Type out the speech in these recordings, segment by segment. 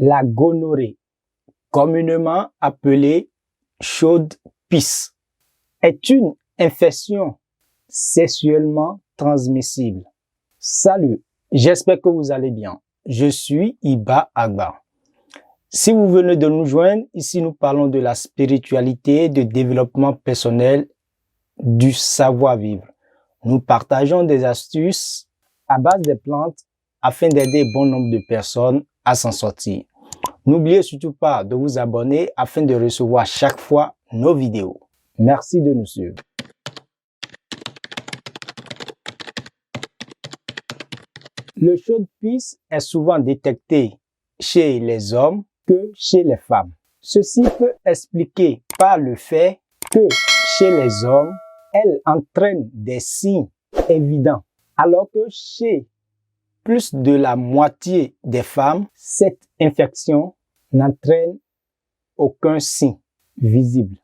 La gonorrhée, communément appelée chaude pisse, est une infection sexuellement transmissible. Salut, j'espère que vous allez bien. Je suis Iba Agba. Si vous venez de nous joindre, ici nous parlons de la spiritualité, de développement personnel, du savoir-vivre. Nous partageons des astuces à base des plantes afin d'aider bon nombre de personnes à s'en sortir. N'oubliez surtout pas de vous abonner afin de recevoir chaque fois nos vidéos. Merci de nous suivre. Le chaude pisse est souvent détecté chez les hommes que chez les femmes. Ceci peut expliquer par le fait que chez les hommes, elle entraîne des signes évidents, alors que chez plus de la moitié des femmes, cette infection n'entraîne aucun signe visible.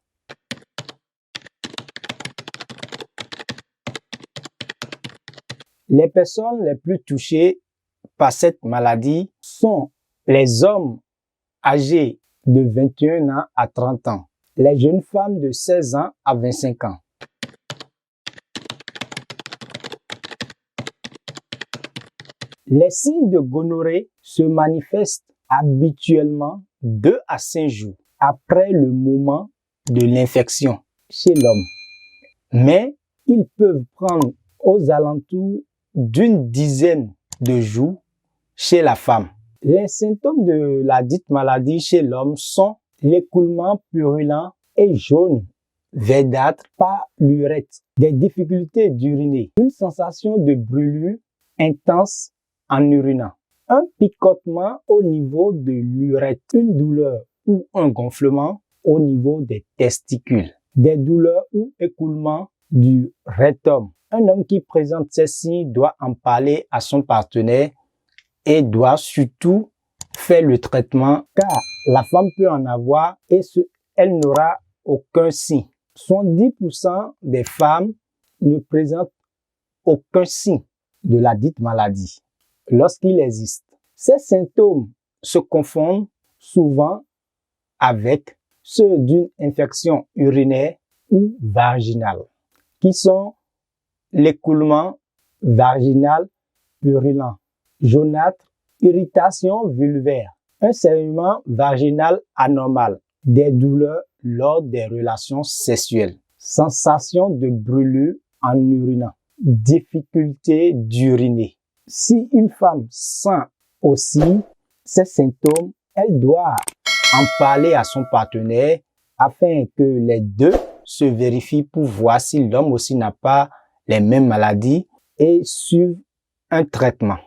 Les personnes les plus touchées par cette maladie sont les hommes âgés de 21 ans à 30 ans, les jeunes femmes de 16 ans à 25 ans. Les signes de gonorrhée se manifestent habituellement 2 à 5 jours après le moment de l'infection chez l'homme, mais ils peuvent prendre aux alentours d'une dizaine de jours chez la femme. Les symptômes de la dite maladie chez l'homme sont l'écoulement purulent et jaune verdâtre par l'urètre, des difficultés d'uriner, une sensation de brûlure intense en urinant, un picotement au niveau de l'urètre, une douleur ou un gonflement au niveau des testicules, des douleurs ou écoulements du rectum. Un homme qui présente ces signes doit en parler à son partenaire et doit surtout faire le traitement car la femme peut en avoir et elle n'aura aucun signe. 70% des femmes ne présentent aucun signe de la dite maladie lorsqu'il existe. Ces symptômes se confondent souvent avec ceux d'une infection urinaire ou vaginale, qui sont l'écoulement vaginal purulent, jaunâtre, irritation vulvaire, un saignement vaginal anormal, des douleurs lors des relations sexuelles, sensation de brûlure en urinant, difficulté d'uriner. Si une femme sent aussi ces symptômes, elle doit en parler à son partenaire afin que les deux se vérifient pour voir si l'homme aussi n'a pas les mêmes maladies et suivent un traitement.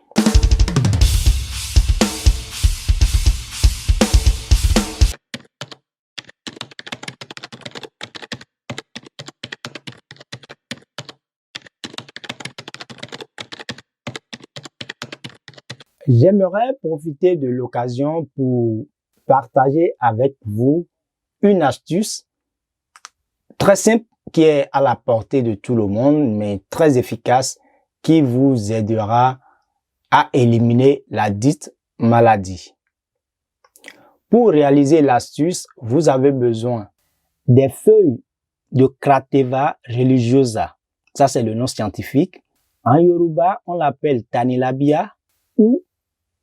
J'aimerais profiter de l'occasion pour partager avec vous une astuce très simple qui est à la portée de tout le monde, mais très efficace, qui vous aidera à éliminer la dite maladie. Pour réaliser l'astuce, vous avez besoin des feuilles de Crateva religiosa. Ça, c'est le nom scientifique. En Yoruba, on l'appelle Tanilabia ou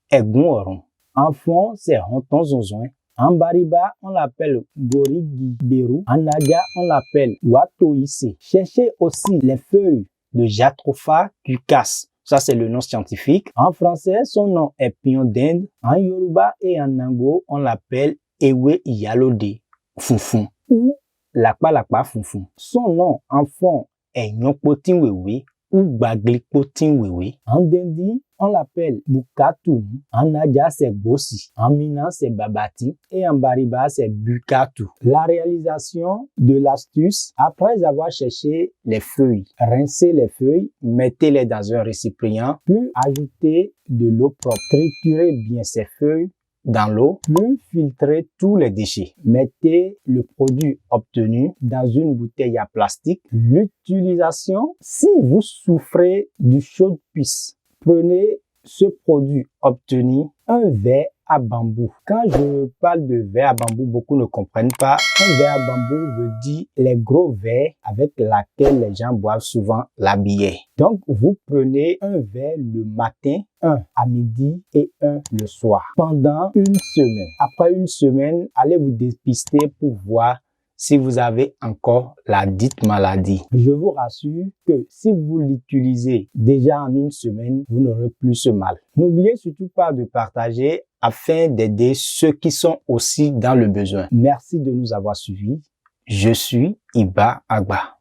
Egun. En fond, c'est Honton Zonzon. En Bariba, on l'appelle Gorigi Beru. En Nadia, on l'appelle Watoise. Cherchez aussi les feuilles de Jatropha cucas. Ça, c'est le nom scientifique. En français, son nom est pion d'Inde. En Yoruba et en Nango, on l'appelle Ewe Iyalode Funfun ou Lakpa Funfun. Son nom en fond est Nyokpotin Wewe ou Baglikpotin Wewe. En Dendi, on l'appelle Bukatu. En Nadia, c'est Bossi. En Mina, c'est Babati. Et en Bariba, c'est Bukatu. La réalisation de l'astuce, après avoir cherché les feuilles, rincez les feuilles, mettez-les dans un récipient, puis ajoutez de l'eau propre. Triturez bien ces feuilles dans l'eau, puis filtrez tous les déchets. Mettez le produit obtenu dans une bouteille à plastique. L'utilisation, si vous souffrez du chaude pisse, prenez ce produit obtenu, un verre à bambou. Quand je parle de verre à bambou, beaucoup ne comprennent pas. Un verre à bambou veut dire les gros verres avec lesquels les gens boivent souvent la bière. Donc, vous prenez un verre le matin, un à midi et un le soir pendant une semaine. Après une semaine, allez vous dépister pour voir si vous avez encore la dite maladie. Je vous rassure que si vous l'utilisez déjà en une semaine, vous n'aurez plus ce mal. N'oubliez surtout pas de partager afin d'aider ceux qui sont aussi dans le besoin. Merci de nous avoir suivis. Je suis Iba Agba.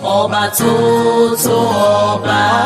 Ọba tó tó ọba.